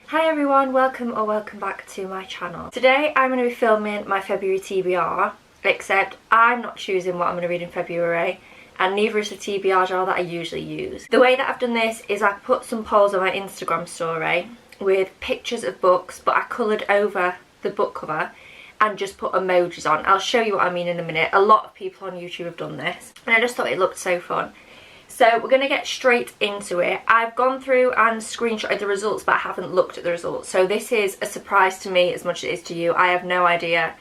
Hi everyone, welcome back to my channel. Today I'm going to be filming my February TBR, except I'm not choosing what I'm going to read in February, and neither is the TBR jar that I usually use. The way that I've done this is I put some polls on my Instagram story with pictures of books, but I coloured over the book cover and just put emojis on. I'll show you what I mean in a minute. A lot of people on YouTube have done this, and I just thought it looked so fun. So we're going to get straight into it. I've gone through and screenshotted the results, but I haven't looked at the results. So this is a surprise to me as much as it is to you. I have no idea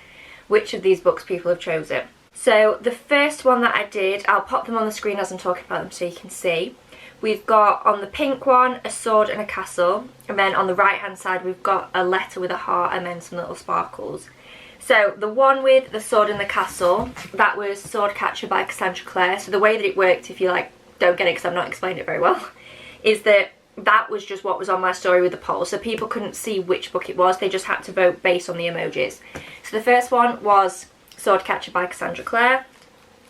which of these books people have chosen. So the first one that I did, I'll pop them on the screen as I'm talking about them so you can see. We've got on the pink one, a sword and a castle. And then on the right hand side, we've got a letter with a heart and then some little sparkles. So the one with the sword and the castle, that was Swordcatcher by Cassandra Clare. So the way that it worked, if you don't get it because I've not explained it very well, is that was just what was on my story with the poll. So people couldn't see which book it was, they just had to vote based on the emojis. So the first one was Swordcatcher by Cassandra Clare.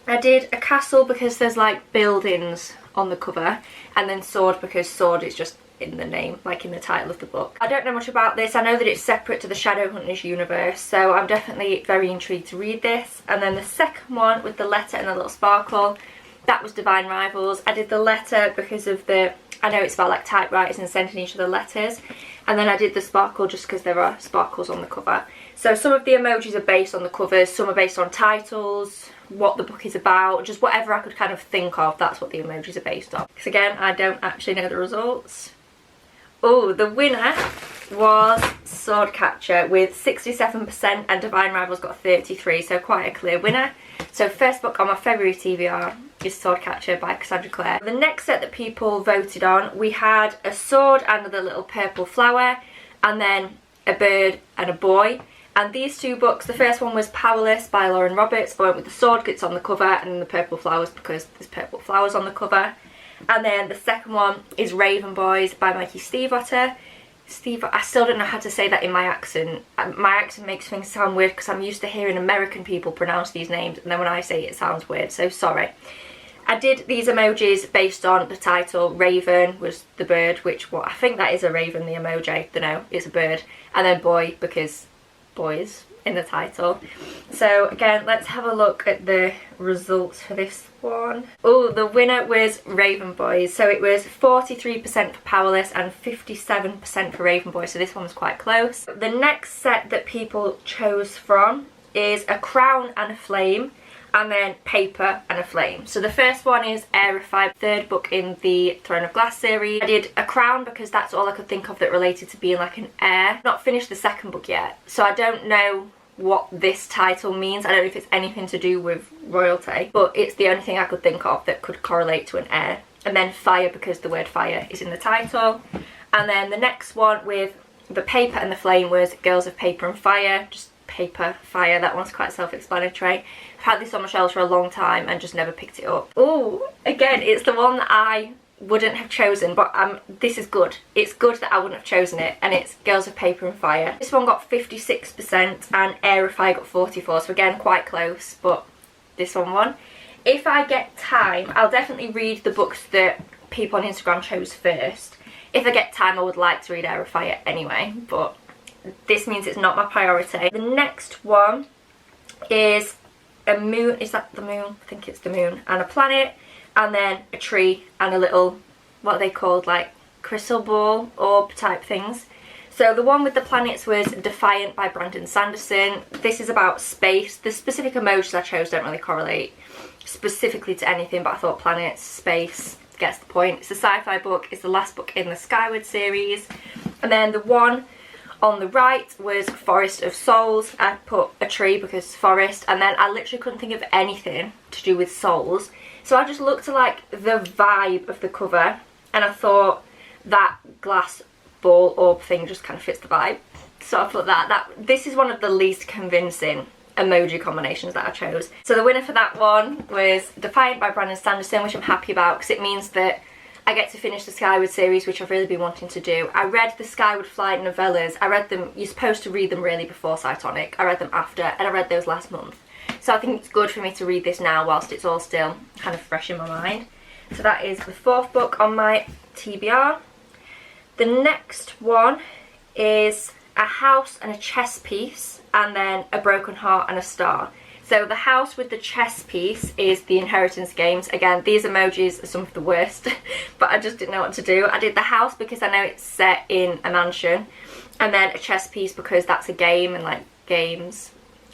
I did a castle because there's like buildings on the cover, and then sword because sword is just in the name, like in the title of the book. I don't know much about this. I know that it's separate to the Shadowhunters universe, so I'm definitely very intrigued to read this. And then the second one with the letter and the little sparkle, that was Divine Rivals. I did the letter because of I know it's about like typewriters and sending each other letters. And then I did the sparkle just because there are sparkles on the cover. So some of the emojis are based on the covers, some are based on titles, what the book is about, just whatever I could kind of think of, that's what the emojis are based on. Because again, I don't actually know the results. Oh, the winner was Swordcatcher with 67% and Divine Rivals got 33%, so quite a clear winner. So first book on my February TBR is Swordcatcher by Cassandra Clare. The next set that people voted on, we had a sword and the little purple flower, and then a bird and a boy. And these two books, the first one was Powerless by Lauren Roberts. I went with the sword because it's on the cover, and then the purple flowers because there's purple flowers on the cover. And then the second one is Raven Boys by Mikey Stiefvater. I still don't know how to say that in my accent. My accent makes things sound weird because I'm used to hearing American people pronounce these names, and then when I say it, it sounds weird, so sorry. I did these emojis based on the title. Raven was the bird, I think that is a raven, the emoji. I don't know, it's a bird. And then boy, because boys in the title. So again, let's have a look at the results for this one. Oh, the winner was Raven Boys. So it was 43% for Powerless and 57% for Raven Boys. So this one was quite close. The next set that people chose from is A Crown and a Flame, and then Paper and a Flame. So the first one is Aerify, third book in the Throne of Glass series. I did A Crown because that's all I could think of that related to being like an heir. Not finished the second book yet, so I don't know what this title means. I don't know if it's anything to do with royalty, but it's the only thing I could think of that could correlate to an heir. And then Fire because the word fire is in the title. And then the next one with the Paper and the Flame was Girls of Paper and Fire, just Paper, Fire. That one's quite self-explanatory. I've had this on my shelves for a long time and just never picked it up. Oh, again, it's the one that I wouldn't have chosen, but this is good. It's good that I wouldn't have chosen it, and it's Girls of Paper and Fire. This one got 56% and Aerify got 44%, so again quite close, but this one won. If I get time, I'll definitely read the books that people on Instagram chose first. If I get time, I would like to read Aerify anyway, but this means it's not my priority. The next one is a moon. Is that the moon? I think it's the moon. And a planet, and then a tree and a little, what are they called, like crystal ball orb type things. So the one with the planets was Defiant by Brandon Sanderson. This is about space. The specific emojis I chose don't really correlate specifically to anything, but I thought planets, space gets the point. It's a sci-fi book. It's the last book in the Skyward series. And then the one on the right was Forest of Souls. I put a tree because forest, and then I literally couldn't think of anything to do with souls. So I just looked at like the vibe of the cover, and I thought that glass ball orb thing just kind of fits the vibe. So I thought this is one of the least convincing emoji combinations that I chose. So the winner for that one was Defiant by Brandon Sanderson, which I'm happy about because it means that I get to finish the Skyward series, which I've really been wanting to do. I read the Skyward Flight novellas. I read them, you're supposed to read them really before Cytonic. I read them after, and I read those last month. So I think it's good for me to read this now whilst it's all still kind of fresh in my mind. So that is the fourth book on my TBR. The next one is a house and a chess piece, and then a broken heart and a star. So the house with the chess piece is the inheritance games. Again, these emojis are some of the worst, but I just didn't know what to do. I did the house because I know it's set in a mansion, and then a chess piece because that's a game and like games,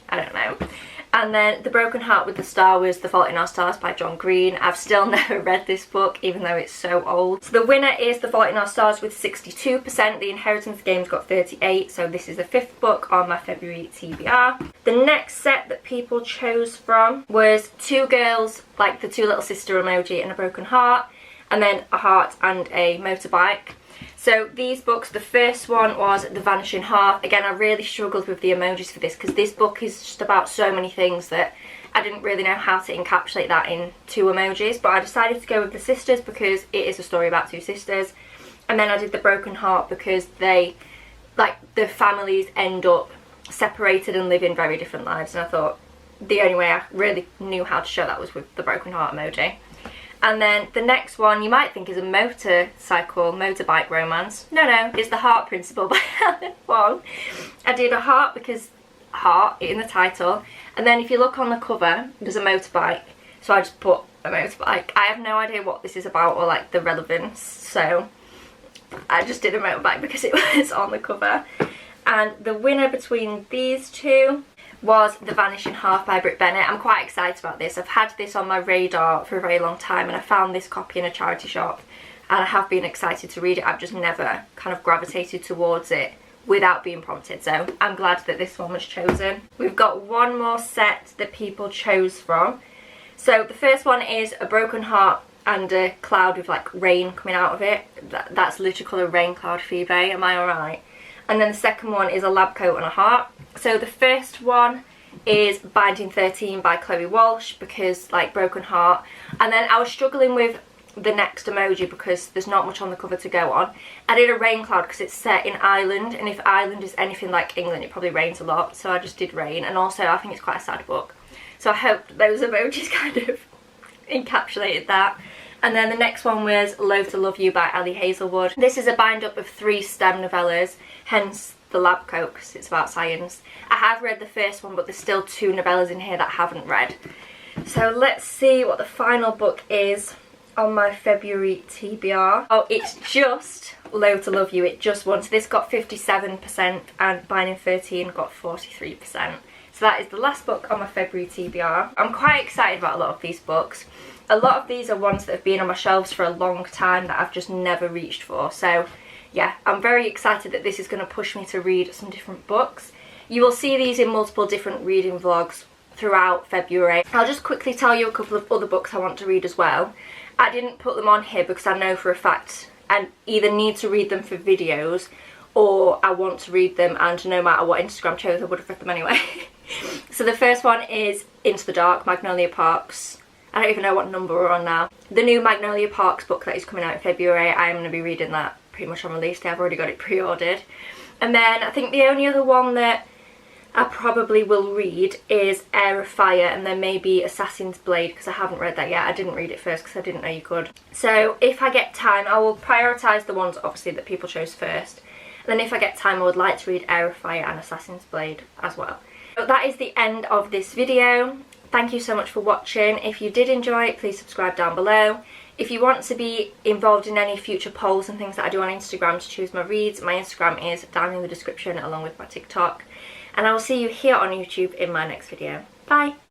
I don't know. And then the broken heart with the star was The Fault in Our Stars by John Green. I've still never read this book, even though it's so old. So the winner is The Fault in Our Stars with 62%. The Inheritance Games got 38%, so this is the 5th book on my February TBR. The next set that people chose from was two girls, like the two little sister emoji and a broken heart, and then a heart and a motorbike. So these books, the first one was The Vanishing Heart. Again, I really struggled with the emojis for this because this book is just about so many things that I didn't really know how to encapsulate that in 2 emojis. But I decided to go with the sisters because it is a story about 2 sisters. And then I did The Broken Heart because they, like, the families end up separated and living very different lives. And I thought the only way I really knew how to show that was with the Broken Heart emoji. And then the next one you might think is a motorbike romance. No, it's The Heart Principle by Helen Wong. I did a heart because heart in the title, and then if you look on the cover there's a motorbike, so I just put a motorbike. I have no idea what this is about or like the relevance, so I just did a motorbike because it was on the cover. And the winner between these two was The Vanishing Heart by Brit Bennett. I'm quite excited about this. I've had this on my radar for a very long time, and I found this copy in a charity shop and I have been excited to read it. I've just never kind of gravitated towards it without being prompted, so I'm glad that this one was chosen. We've got one more set that people chose from. So the first one is a broken heart and a cloud with like rain coming out of it. That's literally called a rain cloud, Phoebe, am I alright? And then the second one is a lab coat and a heart. So the first one is Binding 13 by Chloe Walsh because like broken heart. And then I was struggling with the next emoji because there's not much on the cover to go on. I did a rain cloud because it's set in Ireland, and if Ireland is anything like England it probably rains a lot, so I just did rain. And also I think it's quite a sad book, so I hope those emojis kind of encapsulated that. And then the next one was Loathe to Love You by Ali Hazelwood. This is a bind up of 3 STEM novellas, hence the lab coat because it's about science. I have read the first one, but there's still 2 novellas in here that I haven't read. So let's see what the final book is on my February TBR. Oh, it's just Loathe to Love You. It just won. So this got 57% and Binding 13 got 43%. So that is the last book on my February TBR. I'm quite excited about a lot of these books. A lot of these are ones that have been on my shelves for a long time that I've just never reached for. So yeah, I'm very excited that this is going to push me to read some different books. You will see these in multiple different reading vlogs throughout February. I'll just quickly tell you a couple of other books I want to read as well. I didn't put them on here because I know for a fact I either need to read them for videos or I want to read them, and no matter what Instagram chose I would have read them anyway. So the first one is Into the Dark, Magnolia Parks. I don't even know what number we're on now. The new Magnolia Parks book that is coming out in February, I am going to be reading that pretty much on release day. I've already got it pre-ordered. And then I think the only other one that I probably will read is Air of Fire, and then maybe Assassin's Blade because I haven't read that yet. I didn't read it first because I didn't know you could. So if I get time, I will prioritise the ones obviously that people chose first. And then if I get time I would like to read Air of Fire and Assassin's Blade as well. But that is the end of this video. Thank you so much for watching. If you did enjoy it, please subscribe down below. If you want to be involved in any future polls and things that I do on Instagram to choose my reads, my Instagram is down in the description along with my TikTok. And I will see you here on YouTube in my next video. Bye!